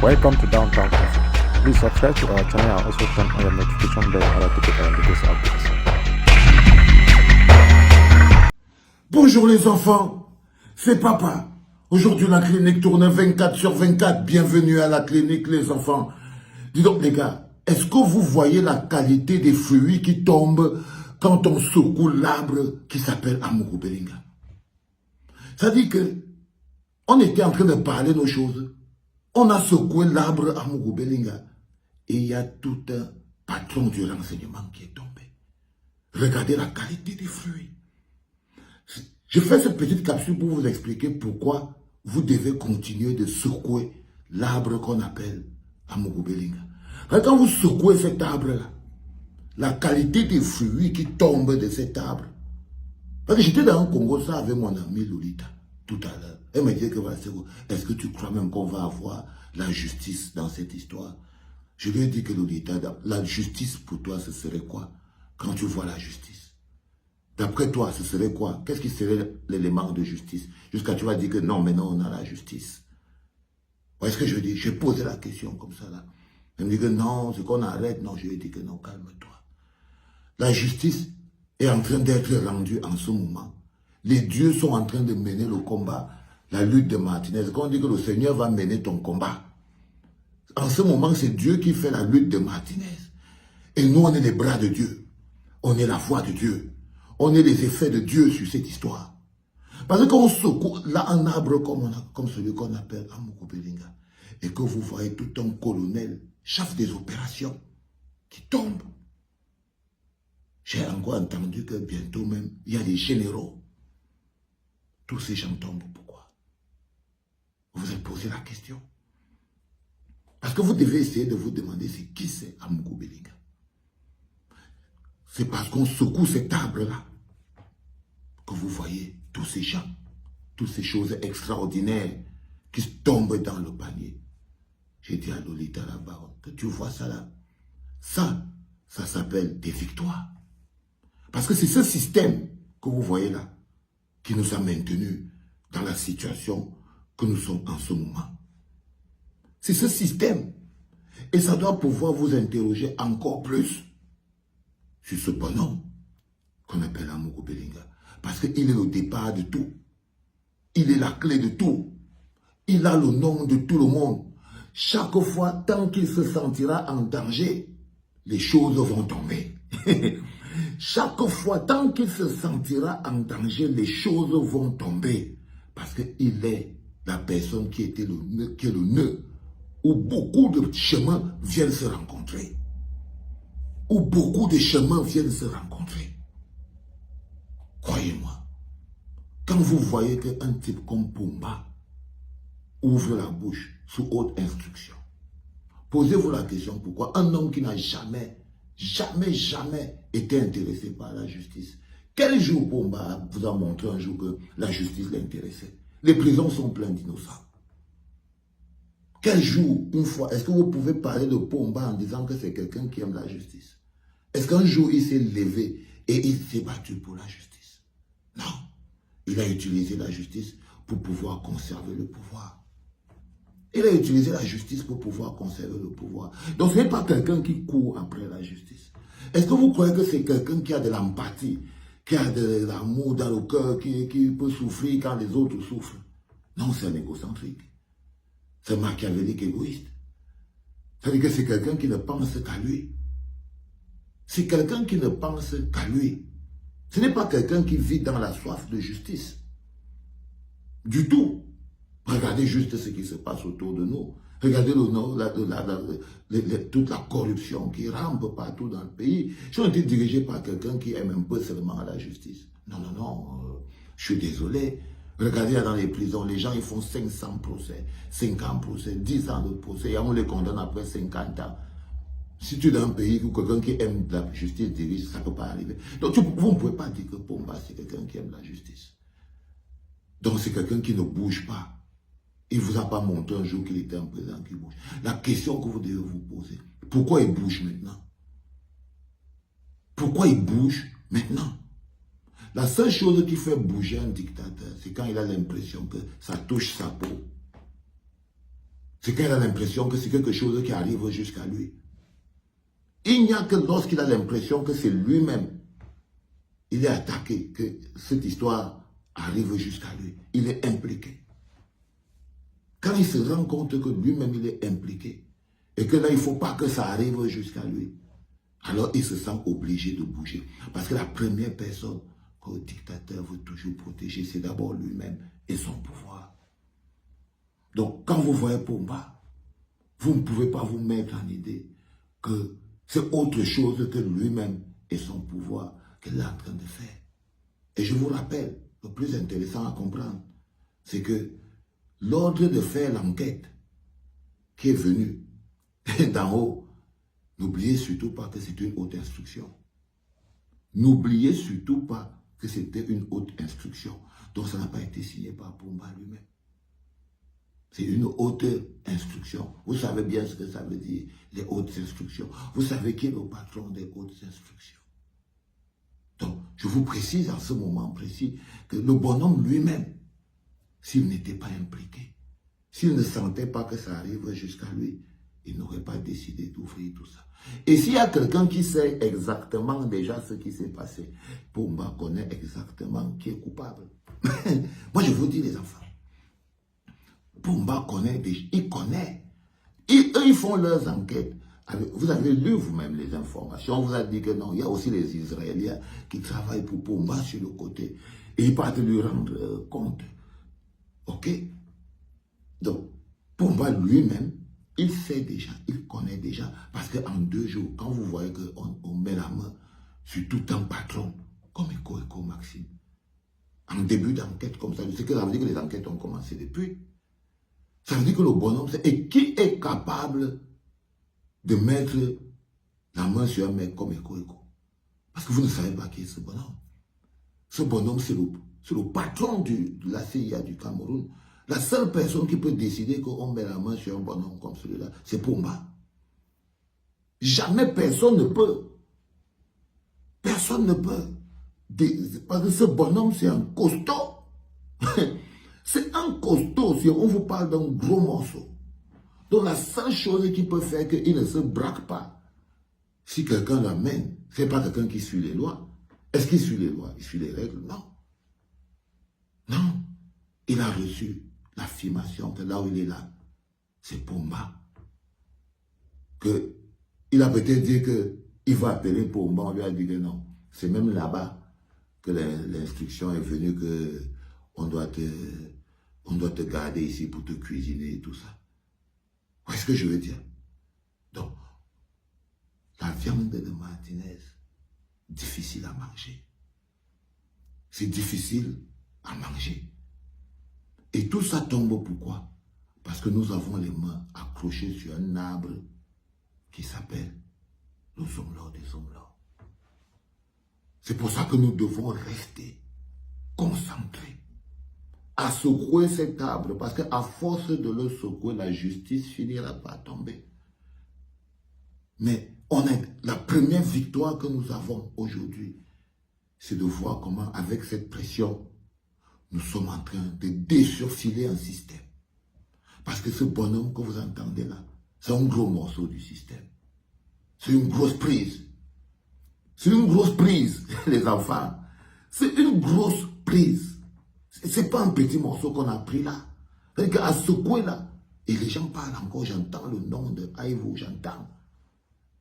Welcome to Downtown Cafe. Please subscribe to our channel and also turn on your notification bell in order to get our latest updates. Bonjour les enfants, c'est papa. Aujourd'hui la clinique tourne 24/24. Bienvenue à la clinique les enfants. Dis donc les gars, est-ce que vous voyez la qualité des fruits qui tombent quand on secoue l'arbre qui s'appelle Amurubelinga? Ça dit que on était en train de parler nos choses. On a secoué l'arbre Amurubelinga et il y a tout un patron du renseignement qui est tombé. Regardez la qualité des fruits. Je fais cette petite capsule pour vous expliquer pourquoi vous devez continuer de secouer l'arbre qu'on appelle Amurubelinga. Quand vous secouez cet arbre-là, la qualité des fruits qui tombent de cet arbre. Parce que j'étais dans le Congo, ça avec mon ami Lolita, tout à l'heure. Elle me disait que voilà, est-ce que tu crois même qu'on va avoir la justice dans cette histoire? Je lui ai dit que Lolita, la justice pour toi, ce serait quoi quand tu vois la justice? D'après toi, ce serait quoi? Qu'est-ce qui serait l'élément de justice? Jusqu'à tu vas dire que non, maintenant on a la justice. Vous voyez ce que je dis? J'ai posé la question comme ça là. Elle me dit que non, c'est qu'on arrête. Non, je lui ai dit que non, calme-toi. La justice est en train d'être rendue en ce moment. Les dieux sont en train de mener le combat, la lutte de Martinez. Quand on dit que le Seigneur va mener ton combat, en ce moment, c'est Dieu qui fait la lutte de Martinez. Et nous, on est les bras de Dieu. On est la voix de Dieu. On est les effets de Dieu sur cette histoire. Parce que quand on secoue là un arbre comme celui qu'on appelle Amurubelinga, et que vous voyez tout un colonel, chef des opérations, qui tombe. J'ai encore entendu que bientôt même, il y a des généraux. Tous ces gens tombent. Pourquoi? Vous vous êtes posé la question. Parce que vous devez essayer de vous demander c'est qui c'est Amurubelinga. C'est parce qu'on secoue cet arbre-là que vous voyez tous ces gens, toutes ces choses extraordinaires qui tombent dans le panier. J'ai dit à Lolita la baronne, que tu vois ça là, ça s'appelle des victoires. Parce que c'est ce système que vous voyez là qui nous a maintenus dans la situation que nous sommes en ce moment. C'est ce système. Et ça doit pouvoir vous interroger encore plus sur ce bonhomme qu'on appelle Amurubelinga. Parce qu'il est le départ de tout. Il est la clé de tout. Il a le nom de tout le monde. Chaque fois, tant qu'il se sentira en danger, les choses vont tomber. Chaque fois, tant qu'il se sentira en danger, les choses vont tomber. Parce qu'il est la personne qui est le nœud, où beaucoup de chemins viennent se rencontrer. Où beaucoup de chemins viennent se rencontrer. Croyez-moi, quand vous voyez qu'un type comme Pumba ouvre la bouche sous haute instruction, posez-vous la question pourquoi un homme qui n'a jamais été intéressé par la justice. Quel jour Pumba vous a montré un jour que la justice l'intéressait? Les prisons sont pleines d'innocents. Quel jour, une fois, est-ce que vous pouvez parler de Pumba en disant que c'est quelqu'un qui aime la justice? Est-ce qu'un jour il s'est levé et il s'est battu pour la justice? Non. Il a utilisé la justice pour pouvoir conserver le pouvoir. Il a utilisé la justice pour pouvoir conserver le pouvoir. Donc ce n'est pas quelqu'un qui court après la justice. Est-ce que vous croyez que c'est quelqu'un qui a de l'empathie, qui a de l'amour dans le cœur, qui peut souffrir quand les autres souffrent? Non, c'est un égocentrique. C'est un machiavélique égoïste. C'est-à-dire que c'est quelqu'un qui ne pense qu'à lui. C'est quelqu'un qui ne pense qu'à lui. Ce n'est pas quelqu'un qui vit dans la soif de justice. Du tout. Regardez juste ce qui se passe autour de nous. Regardez toute la corruption qui rampe partout dans le pays. Si on était dirigé par quelqu'un qui aime un peu seulement la justice. Non, non, non. Je suis désolé. Regardez dans les prisons, les gens ils font 500 procès, 50 procès, 10 ans de procès, et on les condamne après 50 ans. Si tu es dans un pays où quelqu'un qui aime la justice dirige, ça ne peut pas arriver. Donc vous ne pouvez pas dire que Pumba c'est quelqu'un qui aime la justice. Donc c'est quelqu'un qui ne bouge pas. Il ne vous a pas montré un jour qu'il était un président qui bouge. La question que vous devez vous poser, pourquoi il bouge maintenant? Pourquoi il bouge maintenant? La seule chose qui fait bouger un dictateur, c'est quand il a l'impression que ça touche sa peau. c'est qu'elle a l'impression que c'est quelque chose qui arrive jusqu'à lui. Il n'y a que lorsqu'il a l'impression que c'est lui-même, il est attaqué, que cette histoire arrive jusqu'à lui. Il est impliqué. Quand il se rend compte que lui-même, il est impliqué, et que là, il ne faut pas que ça arrive jusqu'à lui, alors il se sent obligé de bouger. Parce que la première personne que le dictateur veut toujours protéger, c'est d'abord lui-même et son pouvoir. Donc, quand vous voyez Pomba, vous ne pouvez pas vous mettre en idée que c'est autre chose que lui-même et son pouvoir qu'elle est en train de faire. Et je vous rappelle, le plus intéressant à comprendre, c'est que l'ordre de faire l'enquête qui est venu d'en haut, n'oubliez surtout pas que c'est une haute instruction. N'oubliez surtout pas que c'était une haute instruction. Donc ça n'a pas été signé par Pomba lui-même. C'est une haute instruction. Vous savez bien ce que ça veut dire, les hautes instructions. Vous savez qui est le patron des hautes instructions. Donc, je vous précise en ce moment précis que le bonhomme lui-même, s'il n'était pas impliqué, s'il ne sentait pas que ça arrive jusqu'à lui, il n'aurait pas décidé d'ouvrir tout ça. Et s'il y a quelqu'un qui sait exactement déjà ce qui s'est passé, Pomba connaît exactement qui est coupable. Moi, je vous dis les enfants, Pomba connaît déjà, il connaît. Eux, ils font leurs enquêtes. Vous avez lu vous-même les informations, on vous a dit que non, il y a aussi les Israéliens qui travaillent pour Pomba sur le côté. Et ils partent lui rendre compte. Ok? Donc, Pomba lui-même, il sait déjà, il connaît déjà. Parce qu'en 2 jours, quand vous voyez qu'on met la main sur tout un patron, comme Eko Maxime, en début d'enquête comme ça, c'est que ça veut dire que les enquêtes ont commencé depuis. Ça veut dire que le bonhomme, et qui est capable de mettre la main sur un mec comme Eko? Parce que vous ne savez pas qui est ce bonhomme. Ce bonhomme, c'est le patron de la CIA du Cameroun. La seule personne qui peut décider qu'on met la main sur un bonhomme comme celui-là, c'est Pomba. Jamais personne ne peut. Personne ne peut. Parce que ce bonhomme, c'est un costaud. C'est un costaud. Si on vous parle d'un gros morceau. Donc la seule chose qu'il peut faire, qu'il ne se braque pas. Si quelqu'un l'amène, ce n'est pas quelqu'un qui suit les lois. Est-ce qu'il suit les lois? Il suit les règles? Non. Non. Il a reçu l'affirmation que là où il est là, c'est Pomba. Il a peut-être dit qu'il va appeler Pomba, on lui a dit que non. C'est même là-bas que l'instruction est venue que on doit te garder ici pour te cuisiner et tout ça. Vous voyez ce que je veux dire? Donc, la viande de Martinez, difficile à manger. C'est difficile à manger. Et tout ça tombe pourquoi? Parce que nous avons les mains accrochées sur un arbre qui s'appelle le Zomlor des Zomlor. C'est pour ça que nous devons rester concentrés à secouer cet arbre, parce qu'à force de le secouer, la justice finira par tomber. Mais la première victoire que nous avons aujourd'hui, c'est de voir comment, avec cette pression, nous sommes en train de désurfiler un système. Parce que ce bonhomme que vous entendez là, c'est un gros morceau du système. C'est une grosse prise. C'est une grosse prise, les enfants. C'est une grosse prise. C'est pas un petit morceau qu'on a pris là. C'est à secouer là. Et les gens parlent encore, j'entends le nom de Aïvo, j'entends.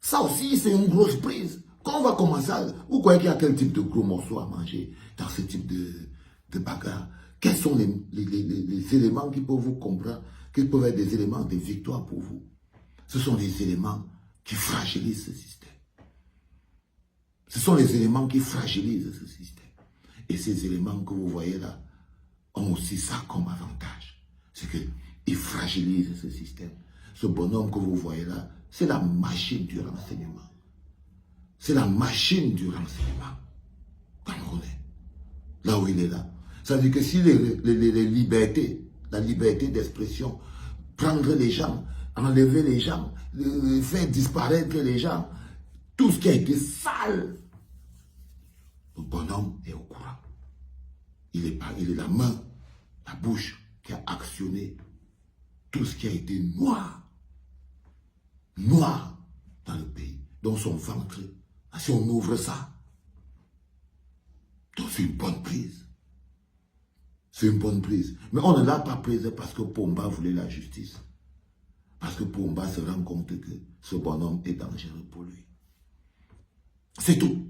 Ça aussi, c'est une grosse prise. Quand on va commencer à... Vous croyez qu'il y a quel type de gros morceaux à manger dans ce type de bagarre? Quels sont les éléments qui peuvent vous comprendre, qui peuvent être des éléments de victoire pour vous? Ce sont des éléments qui fragilisent ce système. Ce sont les éléments qui fragilisent ce système. Et ces éléments que vous voyez là ont aussi ça comme avantage. C'est qu'ils fragilisent ce système. Ce bonhomme que vous voyez là, c'est la machine du renseignement. C'est la machine du renseignement camerounais. Là où il est là. Ça veut dire que si les libertés, la liberté d'expression, prendre les gens, enlever les gens, faire disparaître les gens, tout ce qui a été sale, le bonhomme est au courant. Il est la main, la bouche qui a actionné tout ce qui a été noir, noir dans le pays, dans son ventre. Si on ouvre ça, donc c'est une bonne prise. C'est une bonne prise. Mais on ne l'a pas prise parce que Pomba voulait la justice. Parce que Pomba se rend compte que ce bonhomme est dangereux pour lui. C'est tout.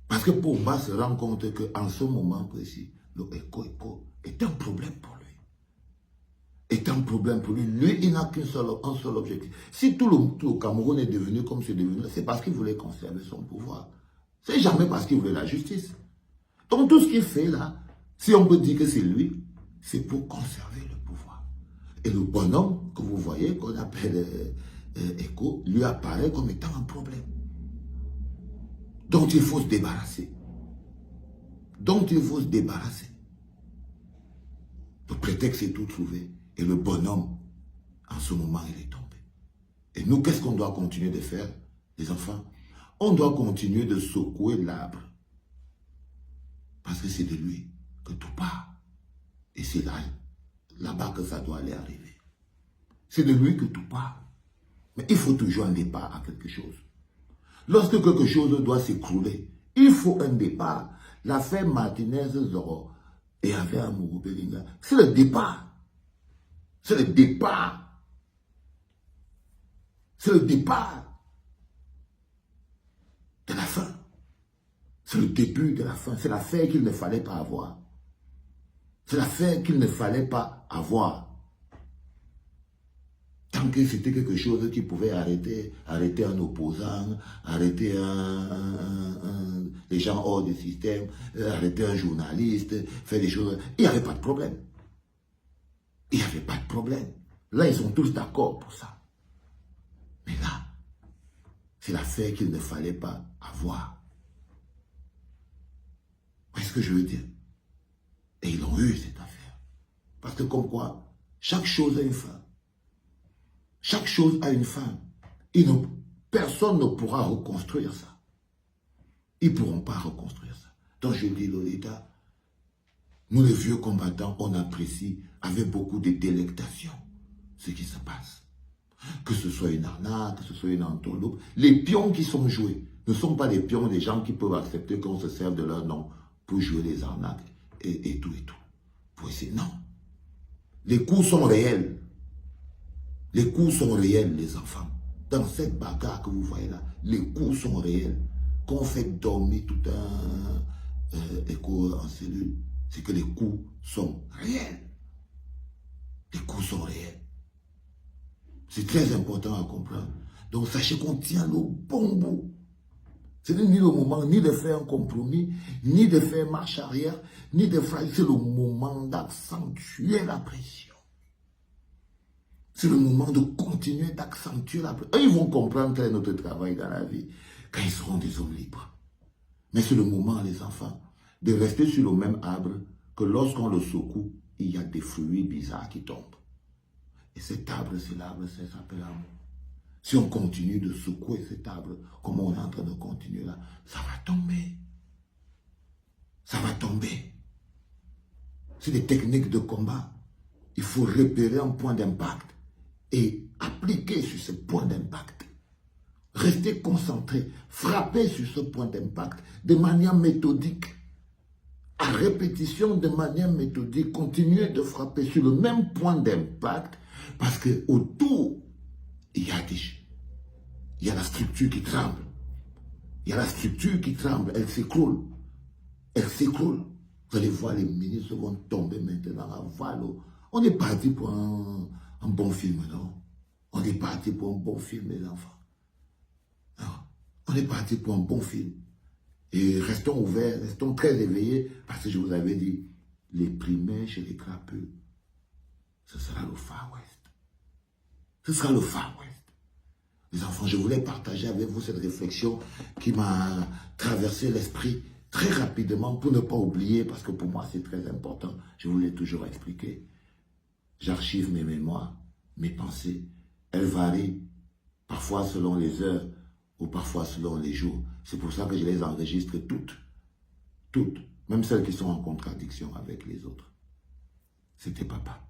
Parce que Pomba se rend compte qu'en ce moment précis, le Eko est un problème pour lui. Est un problème pour lui. Lui, il n'a qu'un seul objectif. Si tout le Cameroun est devenu comme c'est devenu, c'est parce qu'il voulait conserver son pouvoir. C'est jamais parce qu'il voulait la justice. Donc tout ce qu'il fait là, si on peut dire que c'est lui, c'est pour conserver le pouvoir. Et le bonhomme que vous voyez, qu'on appelle Eko, lui apparaît comme étant un problème. Dont il faut se débarrasser. Dont il faut se débarrasser. Le prétexte est tout trouvé. Et le bonhomme, en ce moment, il est tombé. Et nous, qu'est-ce qu'on doit continuer de faire, les enfants? On doit continuer de secouer l'arbre. Parce que c'est de lui que tout part. Et c'est là-bas que ça doit aller arriver. C'est de lui que tout part. Mais il faut toujours un départ à quelque chose. Lorsque quelque chose doit s'écrouler, il faut un départ. L'affaire Martinez-Zoro et affaire Amourou-Belinga, c'est le départ. C'est le départ. C'est le départ de la fin. C'est le début de la fin. C'est l'affaire qu'il ne fallait pas avoir. C'est l'affaire qu'il ne fallait pas avoir. Tant que c'était quelque chose qui pouvait arrêter un opposant, arrêter les gens hors du système, arrêter un journaliste, faire des choses, il n'y avait pas de problème. Il n'y avait pas de problème. Là, ils sont tous d'accord pour ça. Mais là, c'est l'affaire qu'il ne fallait pas avoir. Vous voyez ce que je veux dire? Et ils ont eu cette affaire. Parce que comme quoi, chaque chose a une fin. Chaque chose a une fin. Personne ne pourra reconstruire ça. Ils ne pourront pas reconstruire ça. Donc je dis, Lolita, nous les vieux combattants, on apprécie avec beaucoup de délectation ce qui se passe. Que ce soit une arnaque, que ce soit une entourloupe. Les pions qui sont joués ne sont pas les pions des gens qui peuvent accepter qu'on se serve de leur nom pour jouer les arnaques et tout et tout. Pour essayer, non. Les coups sont réels. Les coups sont réels, les enfants. Dans cette bagarre que vous voyez là, les coups sont réels. Qu'on fait dormir tout un Eko en cellule, c'est que les coups sont réels. Les coups sont réels. C'est très important à comprendre. Donc sachez qu'on tient le bon bout. Ce n'est ni le moment ni de faire un compromis, ni de faire marche arrière, ni de faire... C'est le moment d'accentuer la pression. C'est le moment de continuer d'accentuer la pression. Ils vont comprendre quel est notre travail dans la vie quand ils seront des hommes libres. Mais c'est le moment, les enfants, de rester sur le même arbre que lorsqu'on le secoue, il y a des fruits bizarres qui tombent. Et cet arbre, c'est l'arbre, ça s'appelle l'amour. Si on continue de secouer cet arbre, comme on est en train de continuer là, ça va tomber. Ça va tomber. C'est des techniques de combat. Il faut repérer un point d'impact et appliquer sur ce point d'impact. Rester concentré, frapper sur ce point d'impact de manière méthodique. À répétition, de manière méthodique, continuer de frapper sur le même point d'impact parce que autour, il y a la structure qui tremble. Il y a la structure qui tremble, elle s'écroule. Elle s'écroule. Vous allez voir, les ministres vont tomber maintenant à Valo. On est parti pour un bon film, non? On est parti pour un bon film, les enfants. Non. On est parti pour un bon film. Et restons ouverts, restons très éveillés, parce que je vous avais dit, les primaires chez les crapeux, ce sera le Far West. Ce sera le Far West. Les enfants, je voulais partager avec vous cette réflexion qui m'a traversé l'esprit très rapidement pour ne pas oublier, parce que pour moi c'est très important. Je vous l'ai toujours expliqué. J'archive mes mémoires, mes pensées. Elles varient parfois selon les heures ou parfois selon les jours. C'est pour ça que je les enregistre toutes. Toutes. Même celles qui sont en contradiction avec les autres. C'était papa.